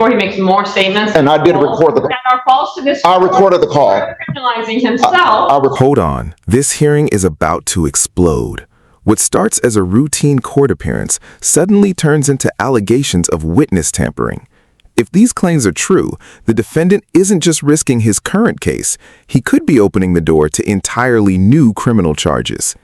before he makes more statements. And I did record the call. That are false to this. I recorded the call. Criminalizing himself. Hold on. This hearing is about to explode. What starts as a routine court appearance suddenly turns into allegations of witness tampering. If these claims are true, the defendant isn't just risking his current case, he could be opening the door to entirely new criminal charges.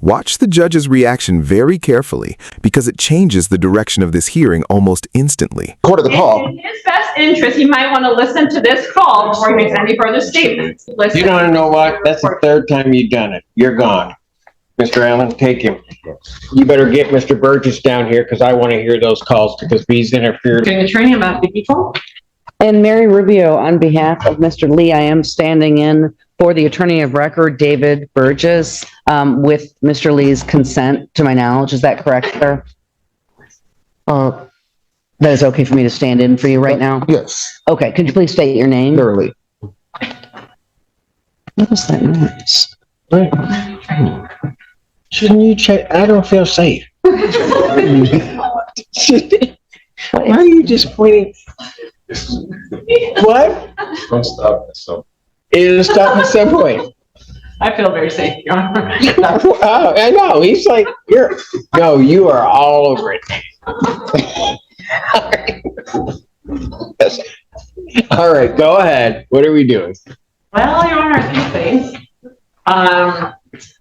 Watch the judge's reaction very carefully because it changes the direction of this hearing almost instantly. Recorded the call. In his best interest, he might want to listen to this call before he makes any further statements. Listen. You don't know what? That's the third time you've done it. You're gone. Mr. Allen, take him. You better get Mr. Burgess down here because I want to hear those calls because he's interfered. Doing the training about the people. And Mary Rubio, on behalf of Mr. Lee, I am standing in for the attorney of record, David Burgess, with Mr. Lee's consent, to my knowledge. Is that correct, sir? That is okay for me to stand in for you right now? Yes. Okay, could you please state your name? Literally. What is that noise? Shouldn't you check? I don't feel safe. Why are you just pointing? What? Don't stop myself. It'll stop at some point. I feel very safe, Your Honor. Oh, I know. He's like, you are all over it. All right, go ahead. What are we doing? Well, Your Honor, a few things.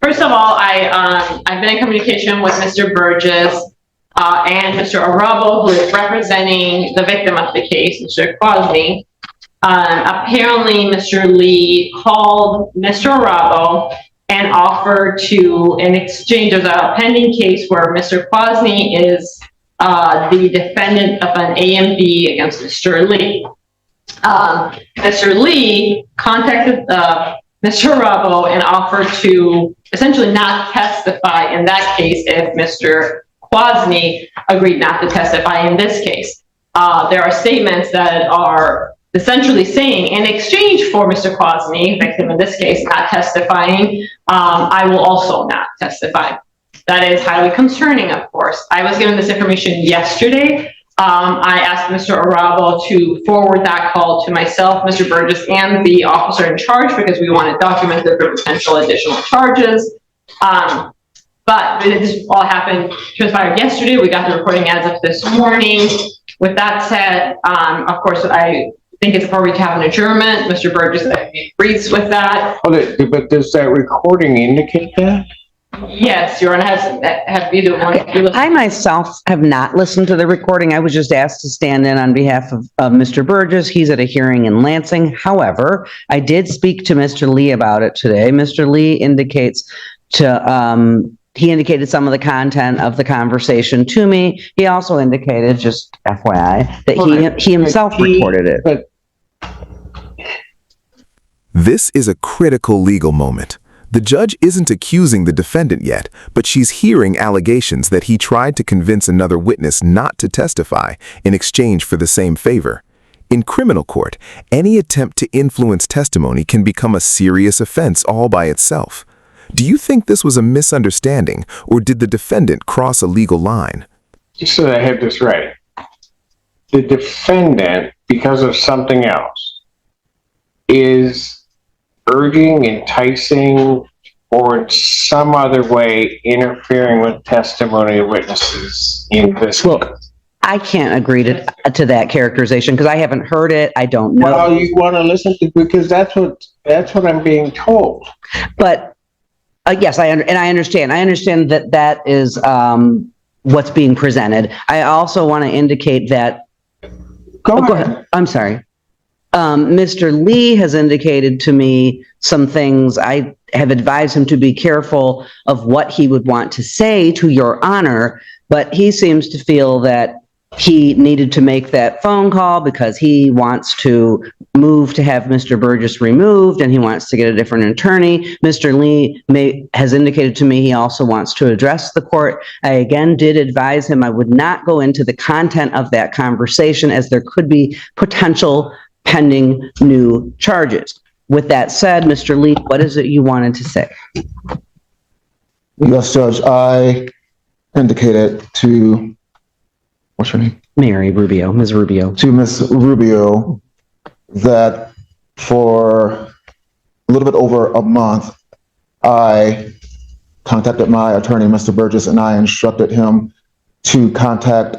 First of all, I've been in communication with Mr. Burgess and Mr. Arabo, who is representing the victim of the case, Mr. Quasny. Apparently, Mr. Lee called Mr. Arabo and offered to, in exchange of a pending case where Mr. Quasny is the defendant of an AMV against Mr. Lee. Mr. Lee contacted Mr. Arabo and offered to essentially not testify in that case if Mr. Quasny agreed not to testify in this case. There are statements that are essentially saying, in exchange for Mr. Quasny, victim in this case, not testifying, I will also not testify. That is highly concerning, of course. I was given this information yesterday. I asked Mr. Arabo to forward that call to myself, Mr. Burgess, and the officer in charge because we want it documented for potential additional charges. But this all transpired yesterday. We got the recording as of this morning. With that said, of course, I think it's appropriate to have an adjournment. Mr. Burgess agrees with that. But does that recording indicate that? Yes, Your Honor. Have either one of you listened? I myself have not listened to the recording. I was just asked to stand in on behalf of Mr. Burgess. He's at a hearing in Lansing. However, I did speak to Mr. Lee about it today. Mr. Lee indicates he indicated some of the content of the conversation to me. He also indicated, just FYI, that he himself recorded it. But This is a critical legal moment. The judge isn't accusing the defendant yet, but she's hearing allegations that he tried to convince another witness not to testify in exchange for the same favor. In criminal court, any attempt to influence testimony can become a serious offense all by itself. Do you think this was a misunderstanding, or did the defendant cross a legal line? just so that I have this right, the defendant, because of something else, is urging, enticing, or in some other way interfering with testimony of witnesses in this case. I can't agree to that characterization because I haven't heard it. I don't know. Well, you want to listen to, because that's what I'm being told. But yes, I understand. I understand that is what's being presented. I also want to indicate that. Go ahead. I'm sorry. Mr. Lee has indicated to me some things. I have advised him to be careful of what he would want to say to Your Honor, but he seems to feel that he needed to make that phone call because he wants to move to have Mr. Burgess removed and he wants to get a different attorney. Mr. Lee has indicated to me he also wants to address the court. I again did advise him I would not go into the content of that conversation as there could be potential pending new charges. With that said, Mr. Lee, what is it you wanted to say? Yes, Judge. I indicated to, what's your name? Ms. Rubio. to Ms. Rubio that for a little bit over a month, I contacted my attorney, Mr. Burgess, and I instructed him to contact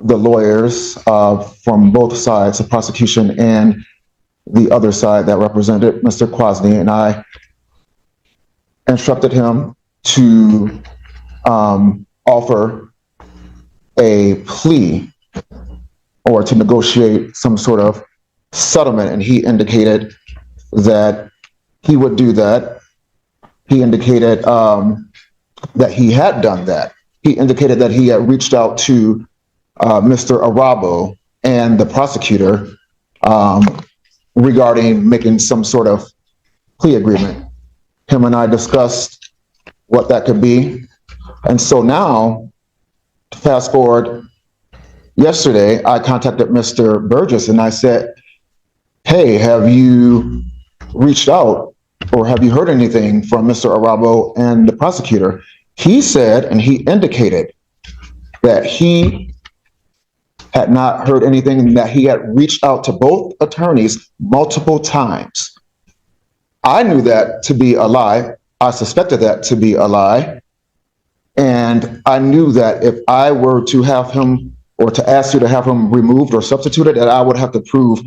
the lawyers from both sides, the prosecution and the other side that represented Mr. Kwasny, and I instructed him to offer a plea or to negotiate some sort of settlement, and he indicated that he would do that. He indicated that he had done that. He indicated that he had reached out to Mr. Arabo and the prosecutor regarding making some sort of plea agreement. Him and I discussed what that could be. And so now, fast forward, yesterday, I contacted Mr. Burgess and I said, hey, have you reached out or have you heard anything from Mr. Arabo and the prosecutor? He said, and he indicated that he had not heard anything and that he had reached out to both attorneys multiple times. I knew that to be a lie. I suspected that to be a lie. And I knew that if I were to have him or to ask you to have him removed or substituted, that I would have to prove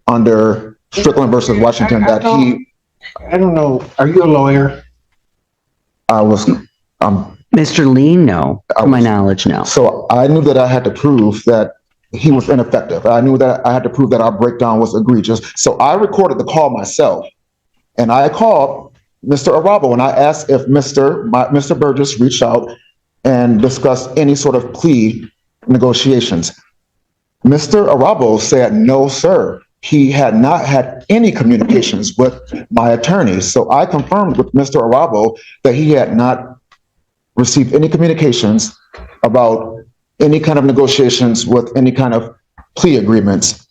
under Strickland versus Washington that he. I don't know. Are you a lawyer? I was. Mr. Lee, no. To my knowledge, no. So I knew that I had to prove that he was ineffective. I knew that I had to prove that our breakdown was egregious. So I recorded the call myself, and I called Mr. Arabo and I asked if Mr. Burgess reached out and discussed any sort of plea negotiations. Mr. Arabo said, no, sir. He had not had any communications with my attorney. So I confirmed with Mr. Arabo that he had not received any communications about any kind of negotiations with any kind of plea agreements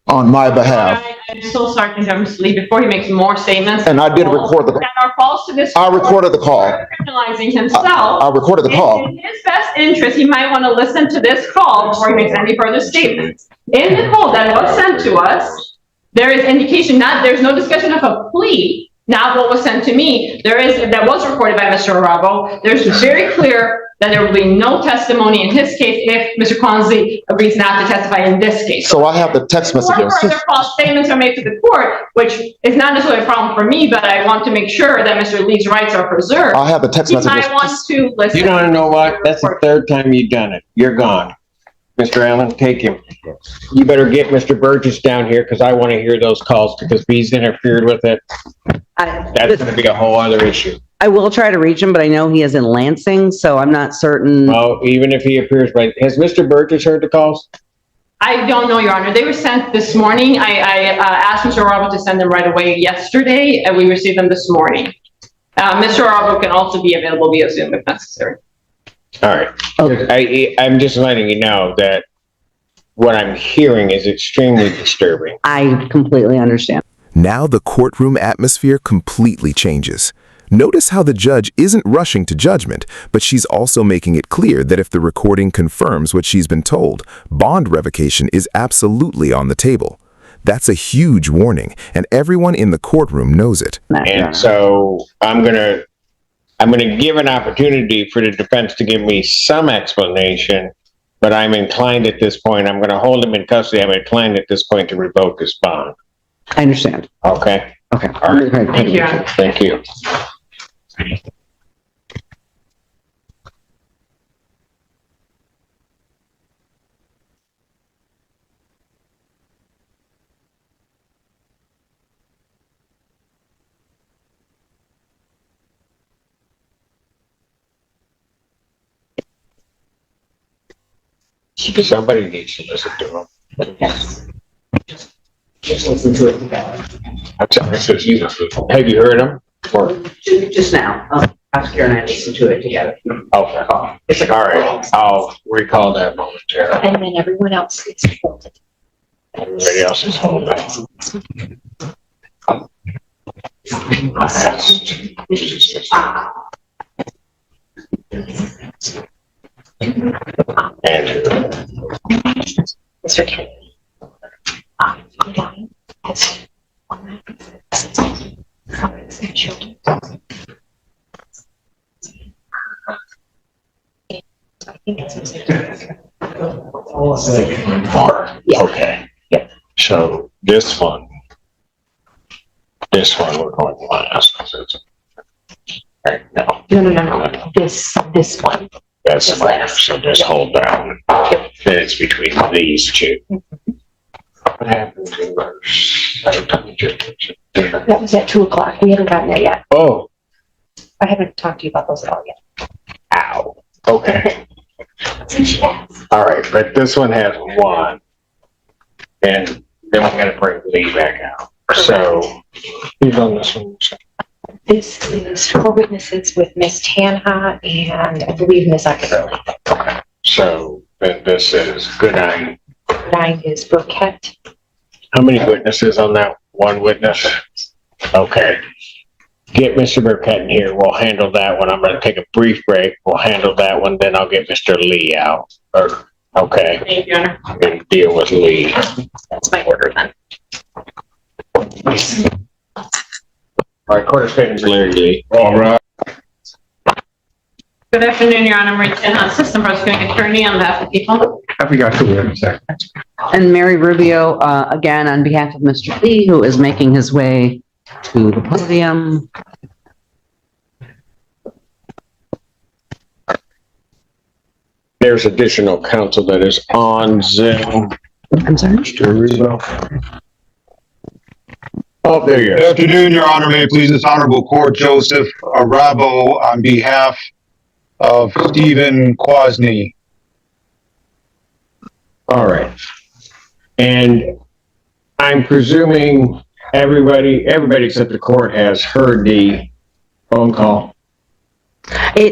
on my behalf. I'm so sorry to interrupt Mr. Lee before he makes more statements. And I did record the call. That are false to this. I recorded the call. Criminalizing himself. I recorded the call. In his best interest, he might want to listen to this call before he makes any further statements. In the call that was sent to us, there is indication there's no discussion of a plea, not what was sent to me. That was recorded by Mr. Arabo. There's very clear that there will be no testimony in his case if Mr. Consley agrees not to testify in this case. So I have the text messages. Further false statements are made to the court, which is not necessarily a problem for me, but I want to make sure that Mr. Lee's rights are preserved. I have the text He messages. might want to listen. You don't know what? That's the third time you've done it. You're gone. Mr. Allen, take him. You better get Mr. Burgess down here because I want to hear those calls because if he's interfered with it, that's going to be a whole other issue. I will try to reach him, but I know he is in Lansing, so I'm not certain. Well, even if he appears, right? Has Mr. Burgess heard the calls? I don't know, Your Honor. They were sent this morning. I asked Mr. Arabo to send them right away yesterday, and we received them this morning. Mr. Arabo can also be available via Zoom if necessary. All right. Okay. I'm just letting you know that what I'm hearing is extremely disturbing. I completely understand. Now the courtroom atmosphere completely changes. Notice how the judge isn't rushing to judgment, but she's also making it clear that if the recording confirms what she's been told, bond revocation is absolutely on the table. That's a huge warning, and everyone in the courtroom knows it. And so I'm gonna give an opportunity for the defense to give me some explanation, but I'm inclined at this point, I'm gonna hold him in custody. I'm inclined at this point to revoke his bond. I understand. Okay? Okay. All right. Thank you, Your Honor. Thank you. Somebody needs to listen to him. Yes. Just listen to it. Have you heard him? Or, Just now. Oscar and I listened to it together. okay. It's like, all right, I'll recall that momentarily. And then everyone else gets folded. Everybody else is holding. And Mr. Kennedy. Online. That's one. I think it's Four. Yeah. Okay. Yep. So this one we're going last. Right, no, No. This one. that's This fine. last. So just hold that one. Yep. Then it's between these two. What happened to ours? That was at 2:00. We haven't gotten there yet. Oh, I haven't talked to you about those at all yet. ow. Okay. All right, but this one has one. And then we gotta bring Lee back out. So, who's on this one? This is four witnesses with Miss Tanha and I believe Miss Ackerley. Okay. So, then this is Goodine. 9 is Burkett. How many witnesses on that? One witness? Okay. Get Mr. Burkett in here. We'll handle that one. I'm gonna take a brief break. We'll handle that one, then I'll get Mr. Lee out. Okay, Thank you, Your Honor. and deal with Lee. That's my order then. All right, Court Statement, Larry Lee. All right. Good afternoon, Your Honor. Marie Tanha, Assistant Prosecuting Attorney on behalf of the people. I forgot to wait a second. And Mary Rubio, again, on behalf of Mr. Lee, who is making his way to the podium. There's additional counsel that is on Zoom. I'm sorry? Oh, there you Good go. afternoon, Your Honor. May it please this honorable court, Joseph Arabo on behalf of Stephen Kwasny. All right. And I'm presuming everybody except the court has heard the phone call.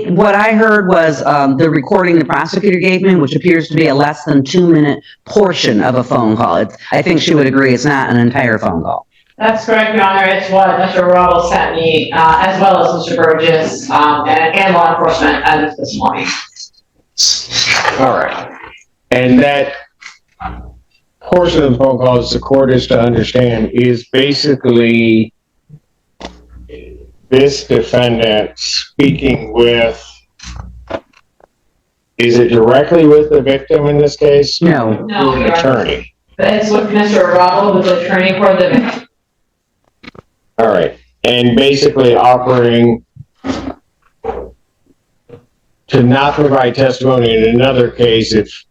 What I heard was the recording the prosecutor gave me, which appears to be a less than 2-minute portion of a phone call. I think she would agree it's not an entire phone call. That's correct, Your Honor. It's what Mr. Rubble sent me, as well as Mr. Burgess, and law enforcement as of this morning. All right. And that portion of the phone call, as the court is to understand, is basically this defendant speaking with, is it directly with the victim in this case? No. No, An Your Honor. attorney. It's with Mr. Rubble, who's the attorney for the victim. All right. And basically offering to not provide testimony in another case if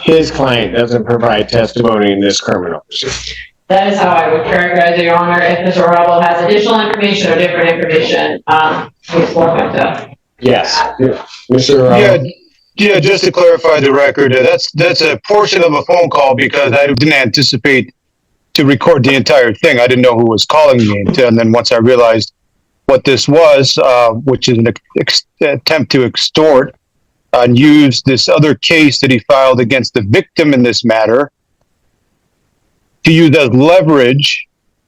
his client doesn't provide testimony in this criminal proceeding. That is how I would characterize it, Your Honor. If Mr. Rubble has additional information or different information, he's welcome to. Yes. Mr. Yeah, just to clarify the record, that's a portion of a phone call because I didn't anticipate to record the entire thing. I didn't know who was calling me and then once I realized what this was, which is an attempt to extort and use this other case that he filed against the victim in this matter to use as leverage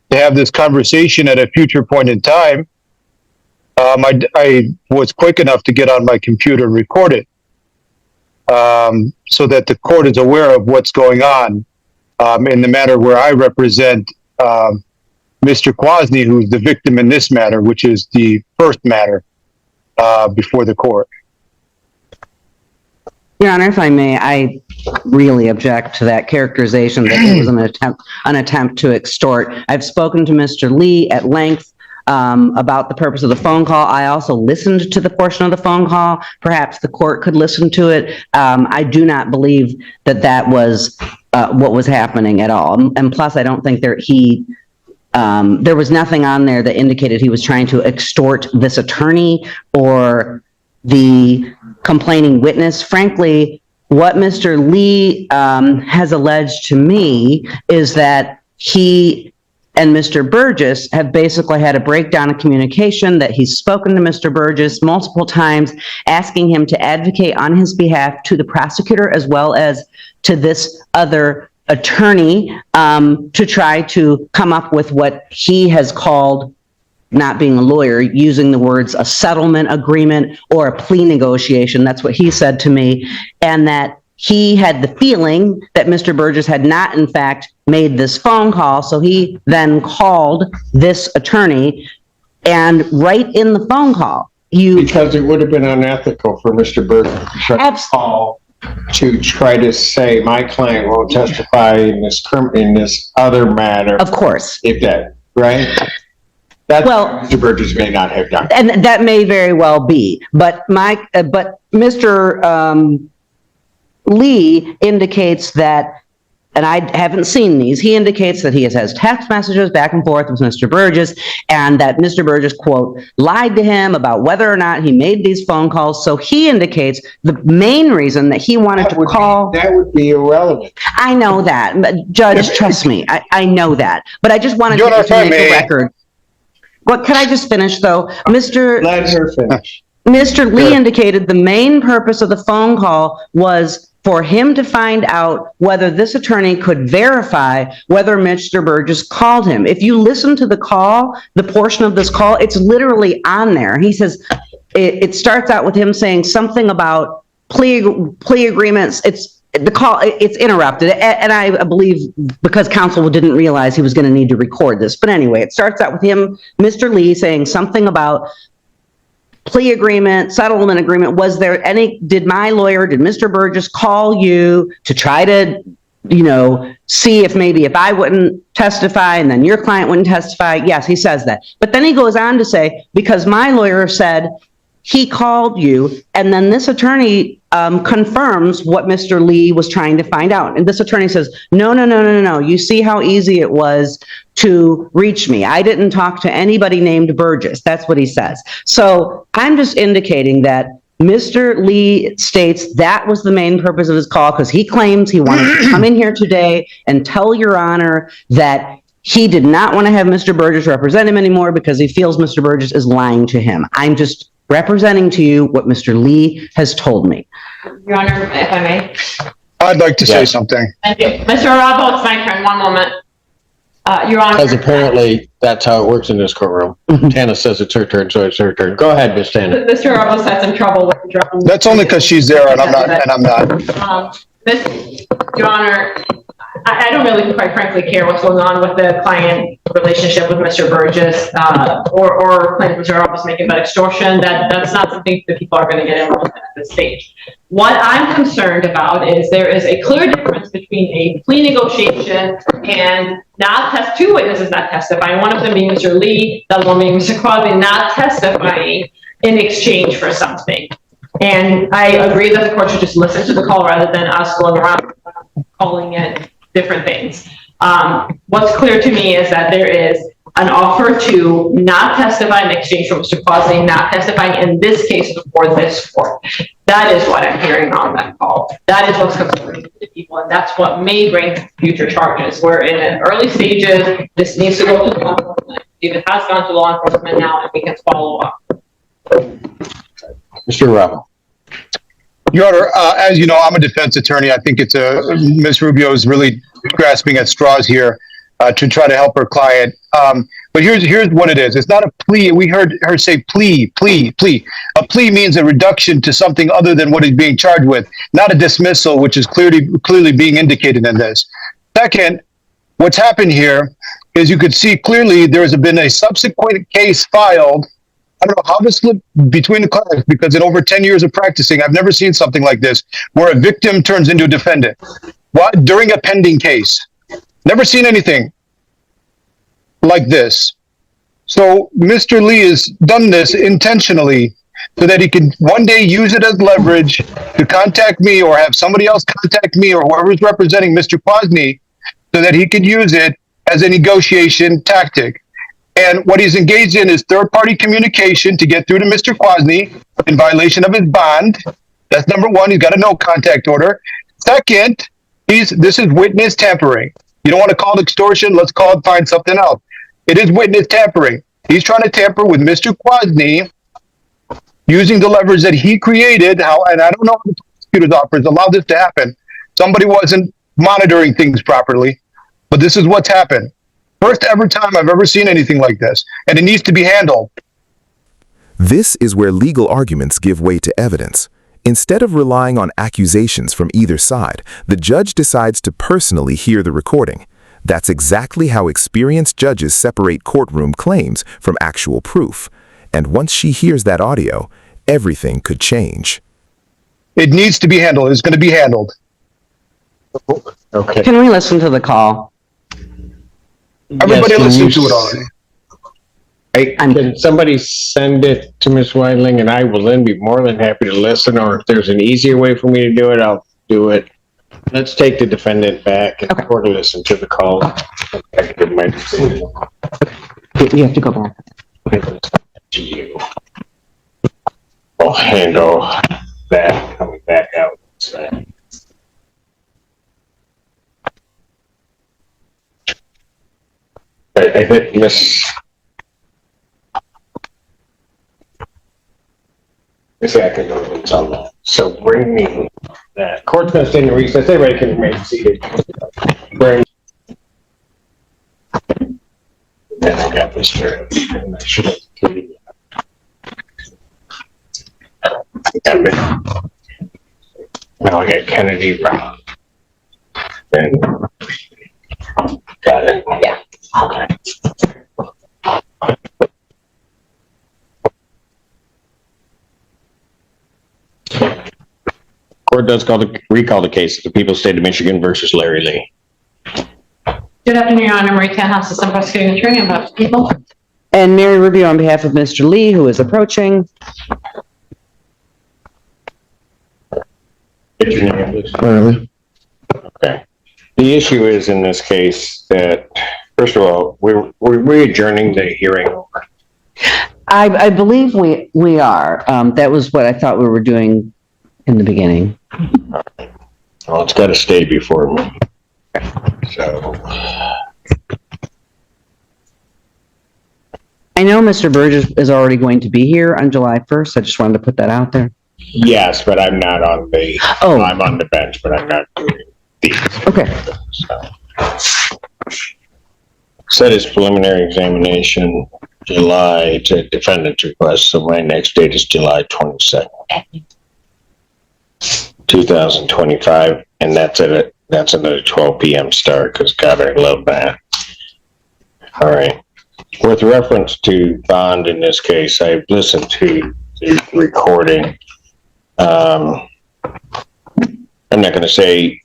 to have this conversation at a future point in time. I was quick enough to get on my computer and record it so that the court is aware of what's going on in the matter where I represent Mr. Kwasny, who's the victim in this matter, which is the first matter before the court. Your Honor, if I may, I really object to that characterization that it was an attempt to extort. I've spoken to Mr. Lee at length about the purpose of the phone call. I also listened to the portion of the phone call. Perhaps the court could listen to it. I do not believe that was what was happening at all. And plus, I don't think there was nothing on there that indicated he was trying to extort this attorney or the complaining witness. Frankly, what Mr. Lee has alleged to me is that he and Mr. Burgess have basically had a breakdown of communication, that he's spoken to Mr. Burgess multiple times, asking him to advocate on his behalf to the prosecutor as well as to this other attorney to try to come up with what he has called not being a lawyer, using the words a settlement agreement or a plea negotiation. That's what he said to me. And that he had the feeling that Mr. Burgess had not, in fact, made this phone call. So he then called this attorney, and right in the phone call, Because it would have been unethical for Mr. Burgess to try to call to try to say, my client won't testify in this other matter. Of course. If that, right? That's Well, what Mr. Burgess may not have done. and that may very well be, but Mr. Lee indicates that, and I haven't seen these, he indicates that he has text messages back and forth with Mr. Burgess, and that Mr. Burgess, quote, lied to him about whether or not he made these phone calls. So he indicates the main reason that he wanted to call. That would be irrelevant. I know that, but Judge, trust me, I know that, but I just wanted Your Honor, to if I make may. a record. What, can I just finish though? Let her finish. Mr. Lee indicated the main purpose of the phone call was for him to find out whether this attorney could verify whether Mr. Burgess called him. If you listen to the call, the portion of this call, it's literally on there. He says, it starts out with him saying something about plea agreements. The call, it's interrupted, and I believe because counsel didn't realize he was going to need to record this. But anyway, it starts out with him, Mr. Lee, saying something about plea agreement, settlement agreement. Did Mr. Burgess call you to try to, see if I wouldn't testify and then your client wouldn't testify? Yes, he says that. But then he goes on to say, because my lawyer said he called you, and then this attorney confirms what Mr. Lee was trying to find out. And this attorney says, no. You see how easy it was to reach me. I didn't talk to anybody named Burgess. That's what he says. So I'm just indicating that Mr. Lee states that was the main purpose of his call, because he claims he wanted to come in here today and tell Your Honor that he did not want to have Mr. Burgess represent him anymore because he feels Mr. Burgess is lying to him. I'm just representing to you what Mr. Lee has told me. Your Honor, if I may. I'd like to say something. Thank you. Mr. Arabo, it's my turn. One moment. Your Honor. Because apparently that's how it works in this courtroom. Tana says it's her turn, so it's her turn. Go ahead, Miss Tana. Mr. Arabos had some trouble with interrupting. That's only because she's there and I'm not. Your Honor, I don't really, quite frankly, care what's going on with the client relationship with Mr. Burgess, or claims Mr. Arabos making about extortion. That's not something that people are going to get involved in at this stage. What I'm concerned about is there is a clear difference between a plea negotiation and two witnesses not testifying, one of them being Mr. Lee, the other one being Mr. Crosby, not testifying in exchange for something. And I agree that the court should just listen to the call rather than us going around calling it different things. What's clear to me is that there is an offer to not testify in exchange for Mr. Crosby not testifying in this case before this court. That is what I'm hearing on that call. That is what's concerning to people, and that's what may bring future charges. We're in an early stages. This needs to go to law enforcement. It has gone to law enforcement now, and we can follow up. Mr. Arabo. Your Honor, as you know, I'm a defense attorney. I think Ms. Rubio is really grasping at straws here to try to help her client. But here's what it is. It's not a plea. We heard her say plea. A plea means a reduction to something other than what he's being charged with, not a dismissal, which is clearly being indicated in this. Second, what's happened here is you could see clearly there has been a subsequent case filed. I don't know how this slipped between the cracks, because in over 10 years of practicing, I've never seen something like this, where a victim turns into a defendant during a pending case. Never seen anything like this. So Mr. Lee has done this intentionally so that he can one day use it as leverage to contact me or have somebody else contact me or whoever is representing Mr. Kwasny so that he could use it as a negotiation tactic. And what he's engaged in is third-party communication to get through to Mr. Kwasny in violation of his bond. That's number one. He's got a no contact order. Second, this is witness tampering. You don't want to call it extortion. Let's find something else. It is witness tampering. He's trying to tamper with Mr. Kwasny using the leverage that he created. And I don't know how the prosecutor's office allowed this to happen. Somebody wasn't monitoring things properly, but this is what's happened. First ever time I've ever seen anything like this, and it needs to be handled. This is where legal arguments give way to evidence. Instead of relying on accusations from either side, the judge decides to personally hear the recording. That's exactly how experienced judges separate courtroom claims from actual proof. And once she hears that audio, everything could change. It needs to be handled. It's going to be handled. Okay. Can we listen to the call? Everybody Yes, listened can to it you already. Can somebody send it to Ms. Weidling, and I will then be more than happy to listen, or if there's an easier way for me to do it, I'll do it. Let's take the defendant back and Okay. or listen to the call. I give my decision You have to go back. to you. I'll handle that coming back out. So. I think Miss Atkins on that. So bring me that. Court's gonna stay in recess. Everybody can remain seated. Bring. Then I got this here. And I should have given you that. Now I got Kennedy Brown. And got it. Yeah. Okay. Court does recall the case of the People's State of Michigan versus Larry Lee. Good afternoon, Your Honor. Marie Canhouse, Assistant Prosecuting Attorney on behalf of the people. And Mary Rubio on behalf of Mr. Lee, who is approaching. Get your name, please. Okay. The issue is in this case that, first of all, we're adjourning the hearing. I believe we are. That was what I thought we were doing in the beginning. Well, it's got to stay before me. So, I know Mr. Burgess is already going to be here on July 1st. I just wanted to put that out there. yes, but I'm not on the, Oh. I'm on the bench, but I'm not doing these. Okay. So. Set his preliminary examination July to defendant's request, so my next date is July 22nd. 2025, and that's another 12 p.m. start, because God, I love that. All right. With reference to bond in this case, I've listened to the recording. I'm not going to say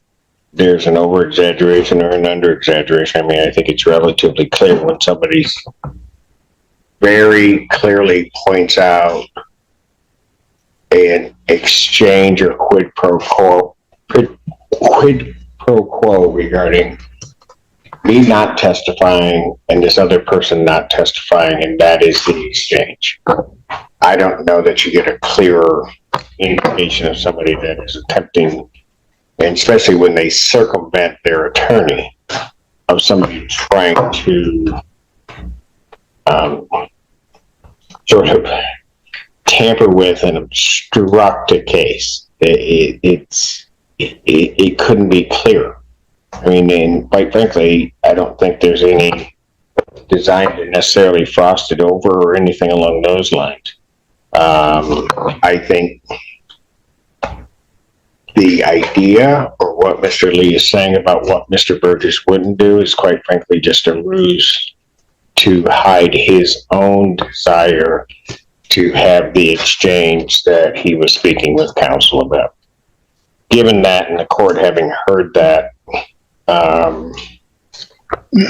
there's an over-exaggeration or an under-exaggeration. I mean, I think it's relatively clear when somebody's very clearly points out an exchange or quid pro quo regarding me not testifying and this other person not testifying, and that is the exchange. I don't know that you get a clearer indication of somebody that is attempting, and especially when they circumvent their attorney, of somebody trying to sort of tamper with and obstruct a case. It couldn't be clearer. I mean, and quite frankly, I don't think there's any design to necessarily frost it over or anything along those lines. I think the idea or what Mr. Lee is saying about what Mr. Burgess wouldn't do is quite frankly just a ruse to hide his own desire to have the exchange that he was speaking with counsel about. Given that, and the court having heard that,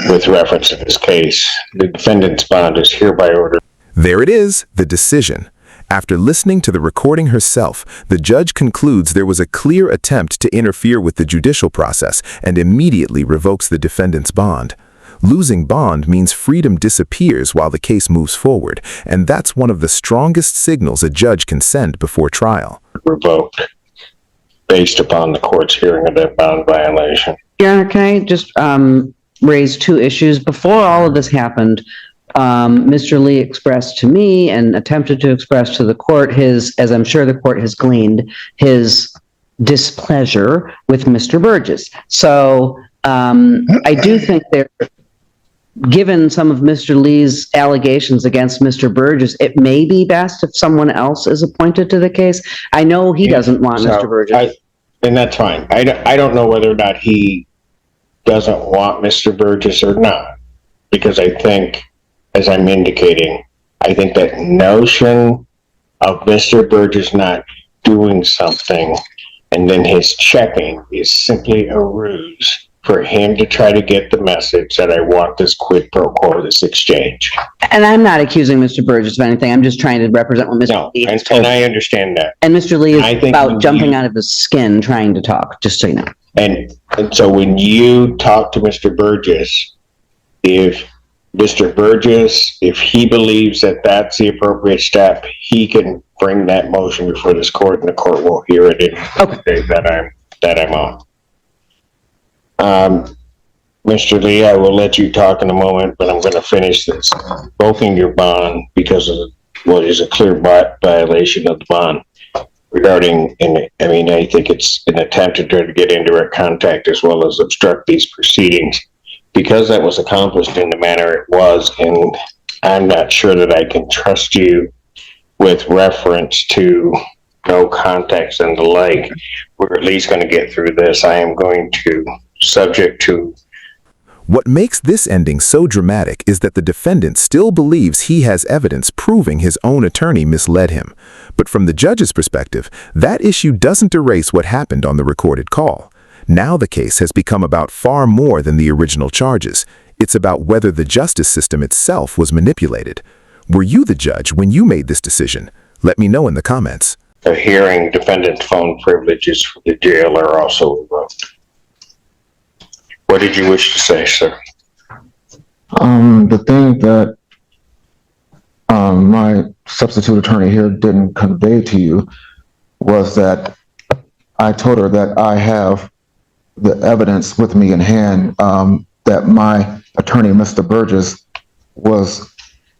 with reference to this case, the defendant's bond is hereby ordered. There it is, the decision. After listening to the recording herself, the judge concludes there was a clear attempt to interfere with the judicial process and immediately revokes the defendant's bond. Losing bond means freedom disappears while the case moves forward, and that's one of the strongest signals a judge can send before trial. Revoked based upon the court's hearing of that bond violation. Your Honor, can I just raise two issues? Before all of this happened, Mr. Lee expressed to me and attempted to express to the court his, as I'm sure the court has gleaned, his displeasure with Mr. Burgess. So I do think given some of Mr. Lee's allegations against Mr. Burgess, it may be best if someone else is appointed to the case. I know he doesn't want So, Mr. Burgess. And that's fine. I don't know whether or not he doesn't want Mr. Burgess or not. Because I think, as I'm indicating, I think that notion of Mr. Burgess not doing something and then his checking is simply a ruse for him to try to get the message that I want this quid pro quo, this exchange. And I'm not accusing Mr. Burgess of anything. I'm just trying to represent what Mr. No, Lee has and told. I understand that. And Mr. Lee I is think about when jumping you- out of his skin trying to talk, just so you know. And so when you talk to Mr. Burgess, if Mr. Burgess, if he believes that that's the appropriate step, he can bring that motion before this court and the court will hear it in the day that I'm on. Mr. Lee, I will let you talk in a moment, but I'm going to finish this. Revoking your bond because of what is a clear violation of the bond regarding, and I mean, I think it's an attempt to try to get indirect contact as well as obstruct these proceedings. Because that was accomplished in the manner it was, and I'm not sure that I can trust you with reference to no context and the like. We're at least going to get through this. I am going to, subject to. What makes this ending so dramatic is that the defendant still believes he has evidence proving his own attorney misled him. But from the judge's perspective, that issue doesn't erase what happened on the recorded call. Now the case has become about far more than the original charges. It's about whether the justice system itself was manipulated. Were you the judge when you made this decision? Let me know in the comments. A hearing defendant phone privileges for the jail are also revoked. What did you wish to say, sir? The thing that my substitute attorney here didn't convey to you was that I told her that I have the evidence with me in hand, that my attorney, Mr. Burgess, was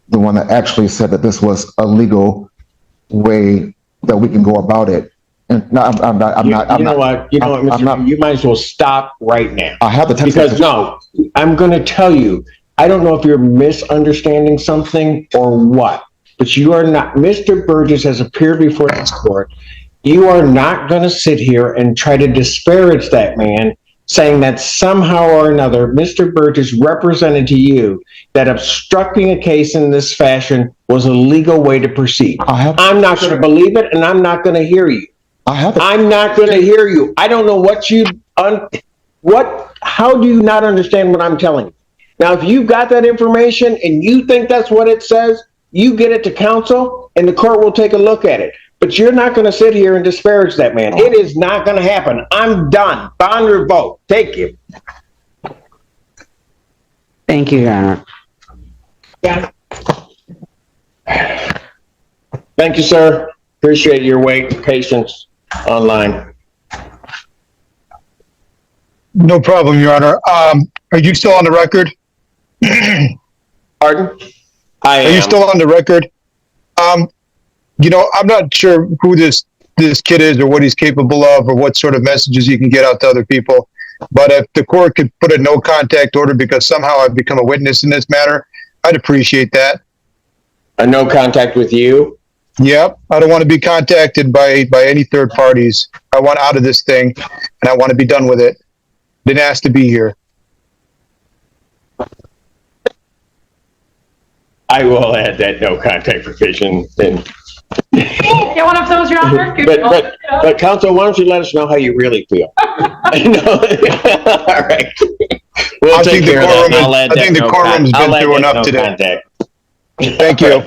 the one that actually said that this was a legal way that we can go about it. And no, I'm not. You know what, Mr. You might as well stop right now. I have the text. Because no, I'm going to tell you, I don't know if you're misunderstanding something or what, but you are not. Mr. Burgess has appeared before this court. You are not going to sit here and try to disparage that man, saying that somehow or another, Mr. Burgess represented to you that obstructing a case in this fashion was a legal way to proceed. I'm not going to believe it, and I'm not going to hear you. I'm not going to hear you. I don't know how do you not understand what I'm telling you? Now, if you've got that information and you think that's what it says, you get it to counsel and the court will take a look at it. But you're not going to sit here and disparage that man. It is not going to happen. I'm done. Bond revoked. Take you. Thank you, Your Honor. Yeah. Thank you, sir. Appreciate your wait and patience online. No problem, Your Honor. Are you still on the record? Pardon? I am. Are you still on the record? You know, I'm not sure who this kid is or what he's capable of or what sort of messages he can get out to other people. But if the court could put a no contact order because somehow I've become a witness in this matter, I'd appreciate that. A no contact with you? Yep. I don't want to be contacted by any third parties. I want out of this thing and I want to be done with it. Didn't ask to be here. I will add that no contact provision. And Yeah, one of those, Your Honor. but counsel, why don't you let us know how you really feel? All right. We'll take care of that. I think the courtroom's been through enough today. Thank you.